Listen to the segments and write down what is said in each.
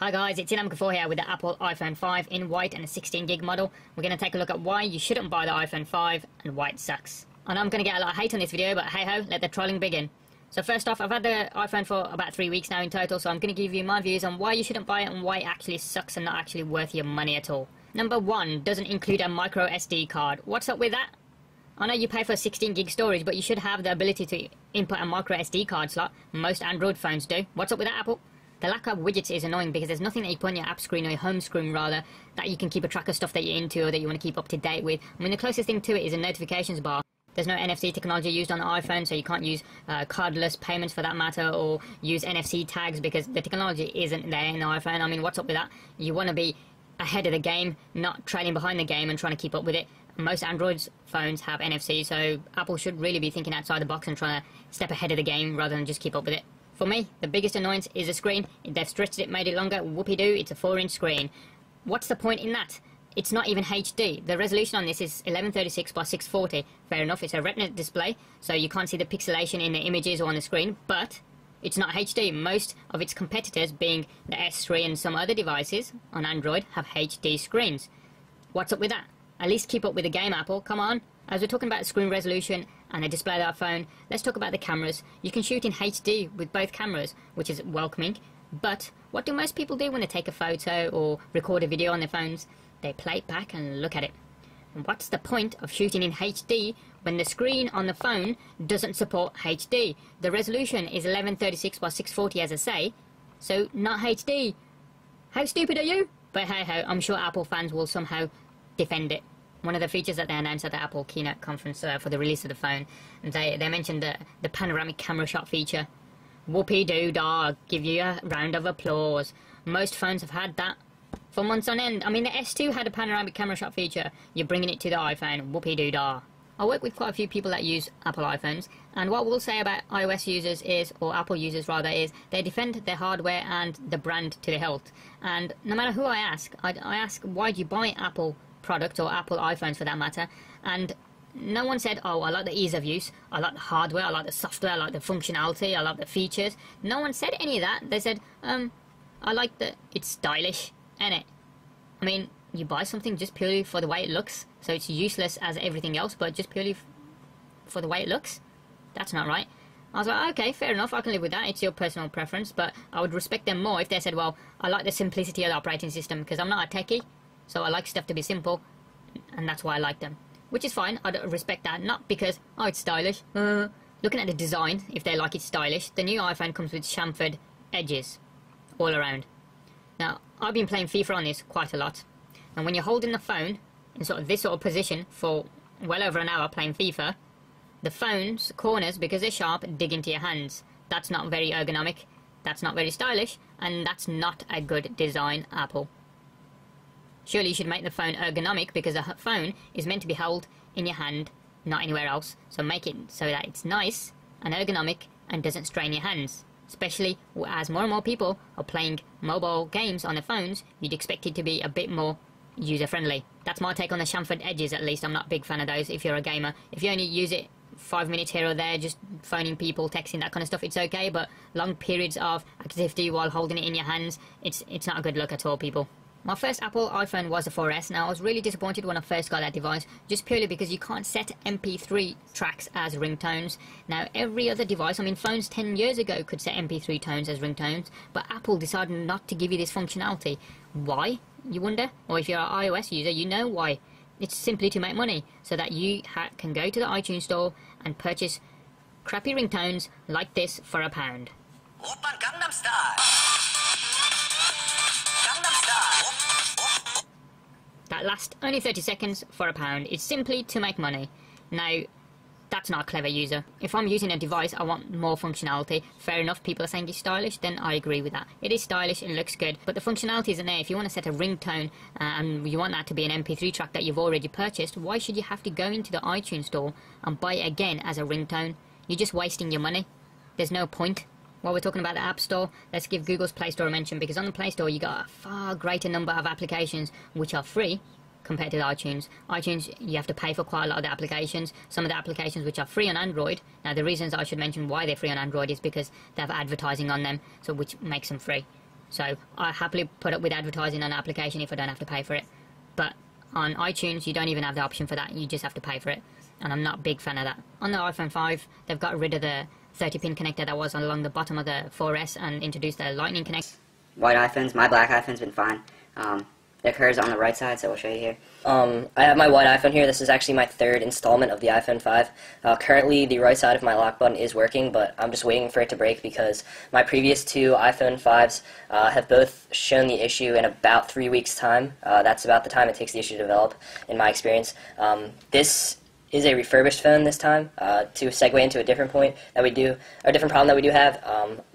Hi guys, it's Inam4 here with the Apple iPhone 5 in white and a 16GB model. We're going to take a look at why you shouldn't buy the iPhone 5 and why it sucks. I know I'm going to get a lot of hate on this video, but hey ho, let the trolling begin. So first off, I've had the iPhone for about 3 weeks now in total, so I'm going to give you my views on why you shouldn't buy it and why it actually sucks and not actually worth your money at all. Number 1, doesn't include a micro SD card. What's up with that? I know you pay for 16GB storage, but you should have the ability to input a micro SD card slot. Most Android phones do. What's up with that, Apple? The lack of widgets is annoying because there's nothing that you put on your app screen or your home screen rather that you can keep a track of stuff that you're into or that you want to keep up to date with. I mean, the closest thing to it is a notifications bar. There's no NFC technology used on the iPhone, so you can't use cardless payments for that matter or use NFC tags because the technology isn't there in the iPhone. I mean, what's up with that? You want to be ahead of the game, not trailing behind the game and trying to keep up with it. Most Android phones have NFC, so Apple should really be thinking outside the box and trying to step ahead of the game rather than just keep up with it. For me, the biggest annoyance is the screen. They've stretched it, made it longer, whoopee-doo, it's a 4-inch screen. What's the point in that? It's not even HD. The resolution on this is 1136 by 640. Fair enough, it's a retina display, so you can't see the pixelation in the images or on the screen, but it's not HD. Most of its competitors, being the S3 and some other devices on Android, have HD screens. What's up with that? At least keep up with the game, Apple, come on. As we're talking about screen resolution and the display of our phone, let's talk about the cameras. You can shoot in HD with both cameras, which is welcoming, but what do most people do when they take a photo or record a video on their phones? They play it back and look at it. And what's the point of shooting in HD when the screen on the phone doesn't support HD? The resolution is 1136 by 640 as I say, so not HD. How stupid are you? But hey ho, I'm sure Apple fans will somehow defend it. One of the features that they announced at the Apple keynote conference for the release of the phone, and they mentioned the panoramic camera shot feature. Whoopee-doo-dah, give you a round of applause. Most phones have had that for months on end. I mean, the S2 had a panoramic camera shot feature. You're bringing it to the iPhone. Whoopee-doo-dah. I work with quite a few people that use Apple iPhones, and what we'll say about iOS users is, or Apple users rather, is they defend their hardware and the brand to the hilt. And no matter who I ask, I ask, why do you buy Apple products or Apple iPhones for that matter? And no one said, oh, I like the ease of use, I like the hardware, I like the software, I like the functionality, I like the features. No one said any of that. They said, I like that it's stylish, innit? I mean, you buy something just purely for the way it looks, so it's useless as everything else, but just purely for the way it looks? That's not right. I was like, okay, fair enough, I can live with that, it's your personal preference, but I would respect them more if they said, well, I like the simplicity of the operating system, because I'm not a techie, so I like stuff to be simple, and that's why I like them. Which is fine, I'd respect that, not because, oh, it's stylish. Looking at the design, if they like it stylish, the new iPhone comes with chamfered edges all around. Now, I've been playing FIFA on this quite a lot, and when you're holding the phone in sort of this sort of position for well over an hour playing FIFA, the phone's corners, because they're sharp, dig into your hands. That's not very ergonomic, that's not very stylish, and that's not a good design, Apple. Surely you should make the phone ergonomic because the phone is meant to be held in your hand, not anywhere else. So make it so that it's nice and ergonomic and doesn't strain your hands. Especially as more and more people are playing mobile games on their phones, you'd expect it to be a bit more user-friendly. That's my take on the chamfered edges, at least. I'm not a big fan of those if you're a gamer. If you only use it 5 minutes here or there, just phoning people, texting, that kind of stuff, it's okay, but long periods of activity while holding it in your hands, it's not a good look at all, people. My first Apple iPhone was the 4S. Now, I was really disappointed when I first got that device, just purely because you can't set MP3 tracks as ringtones. Now, every other device, I mean, phones 10 years ago could set MP3 tones as ringtones, but Apple decided not to give you this functionality. Why, you wonder? Or if you're an iOS user, you know why. It's simply to make money, so that you can go to the iTunes store and purchase crappy ringtones like this for £1. Oppa Gangnam Style. That lasts only 30 seconds for £1. It's simply to make money. Now, that's not a clever user. If I'm using a device, I want more functionality. Fair enough, people are saying it's stylish, then I agree with that. It is stylish, it looks good, but the functionality isn't there. If you want to set a ringtone and you want that to be an MP3 track that you've already purchased, why should you have to go into the iTunes store and buy it again as a ringtone? You're just wasting your money. There's no point. While we're talking about the App Store, let's give Google's Play Store a mention, because on the Play Store you got a far greater number of applications which are free compared to the iTunes. iTunes, you have to pay for quite a lot of the applications. Some of the applications which are free on Android, now the reasons I should mention why they're free on Android is because they have advertising on them, so which makes them free. So I happily put up with advertising on an application if I don't have to pay for it. But on iTunes, you don't even have the option for that. You just have to pay for it. And I'm not a big fan of that. On the iPhone 5, they've got rid of the 30-pin connector that was along the bottom of the 4S and introduced the lightning connector. White iPhones, my black iPhone's been fine. It occurs on the right side, so we'll show you here. I have my white iPhone here. This is actually my third installment of the iPhone 5. Currently, the right side of my lock button is working, but I'm just waiting for it to break because my previous two iPhone 5s have both shown the issue in about 3 weeks' time. That's about the time it takes the issue to develop, in my experience. This is a refurbished phone this time, to segue into a different point that we do, or a different problem that we do have.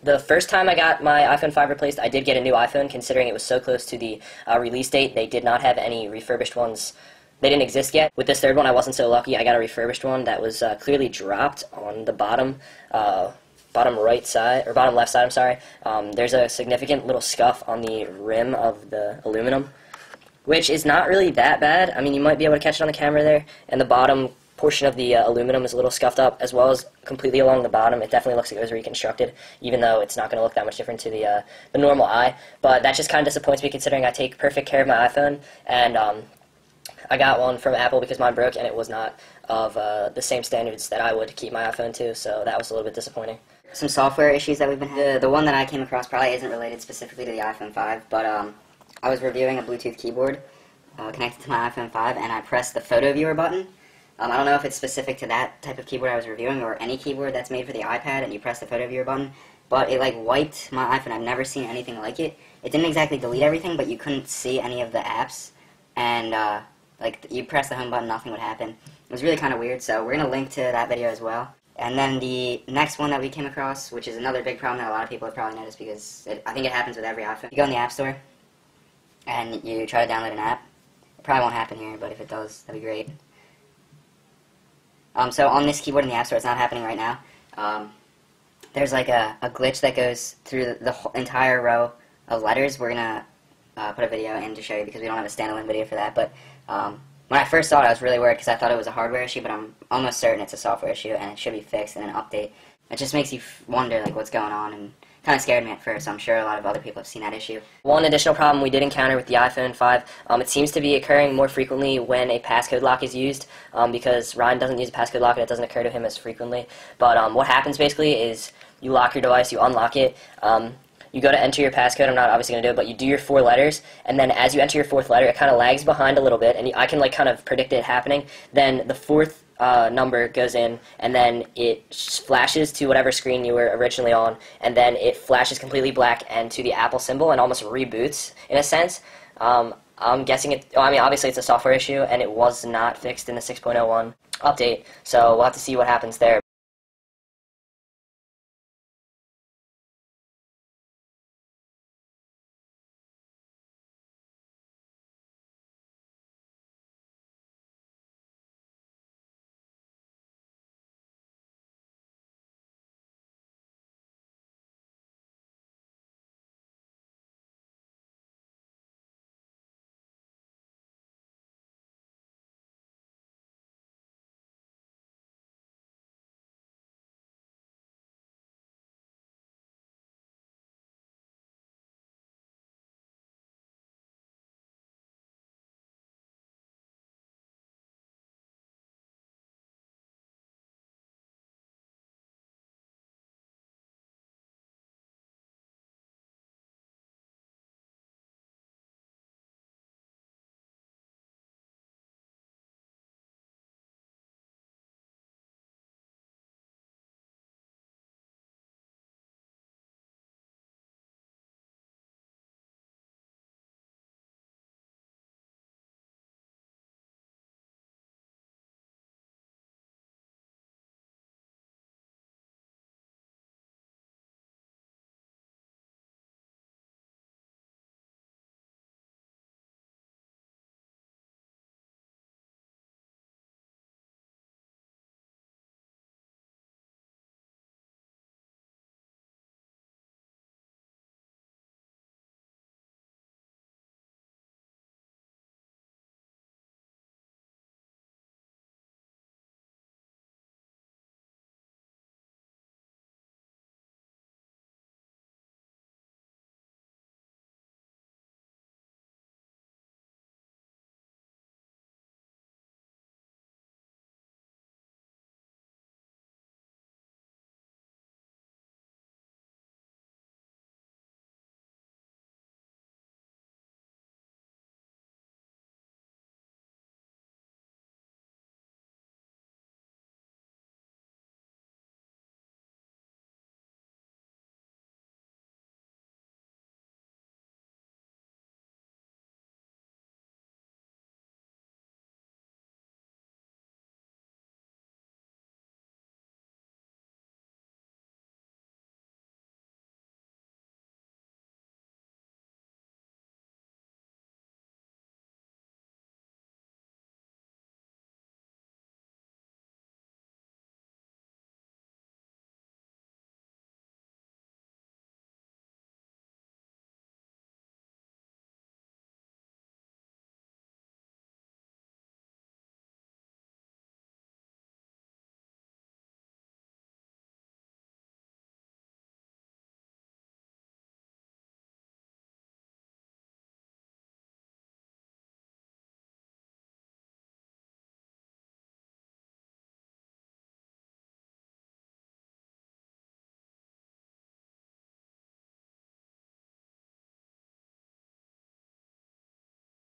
The first time I got my iPhone 5 replaced, I did get a new iPhone, considering it was so close to the release date. They did not have any refurbished ones. They didn't exist yet. With this third one, I wasn't so lucky. I got a refurbished one that was clearly dropped on the bottom right side, or bottom left side, I'm sorry. There's a significant little scuff on the rim of the aluminum, which is not really that bad. I mean, you might be able to catch it on the camera there, and the bottom portion of the aluminum is a little scuffed up, as well as completely along the bottom. It definitely looks like it was reconstructed, even though it's not going to look that much different to the normal eye. But that just kind of disappoints me, considering I take perfect care of my iPhone, and I got one from Apple because mine broke, and it was not of the same standards that I would keep my iPhone to, so that was a little bit disappointing. Some software issues that we've been having. The one that I came across probably isn't related specifically to the iPhone 5, but I was reviewing a Bluetooth keyboard connected to my iPhone 5, and I pressed the photo viewer button. I don't know if it's specific to that type of keyboard I was reviewing or any keyboard that's made for the iPad and you press the photo viewer button, but it like wiped my iPhone. I've never seen anything like it. It didn't exactly delete everything, but you couldn't see any of the apps, and like you press the home button, nothing would happen. It was really kind of weird, so we're going to link to that video as well. And then the next one that we came across, which is another big problem that a lot of people have probably noticed because I think it happens with every iPhone. You go in the App Store and you try to download an app. It probably won't happen here, but if it does, that'd be great. So on this keyboard in the App Store, it's not happening right now. There's like a glitch that goes through the entire row of letters. We're going to put a video in to show you because we don't have a standalone video for that. But when I first saw it, I was really worried because I thought it was a hardware issue, but I'm almost certain it's a software issue and it should be fixed in an update. It just makes you wonder like what's going on, and kind of scared me at first. So I'm sure a lot of other people have seen that issue. One additional problem we did encounter with the iPhone 5, it seems to be occurring more frequently when a passcode lock is used, because Ryan doesn't use a passcode lock and it doesn't occur to him as frequently. But what happens basically is you lock your device, you unlock it, you go to enter your passcode. I'm not obviously going to do it, but you do your 4 letters, and then as you enter your 4th letter, it kind of lags behind a little bit, and I can like kind of predict it happening. Then the 4th number goes in, and then it flashes to whatever screen you were originally on, and then it flashes completely black and to the Apple symbol and almost reboots in a sense. I'm guessing it, I mean obviously it's a software issue and it was not fixed in the 6.01 update, so we'll have to see what happens there.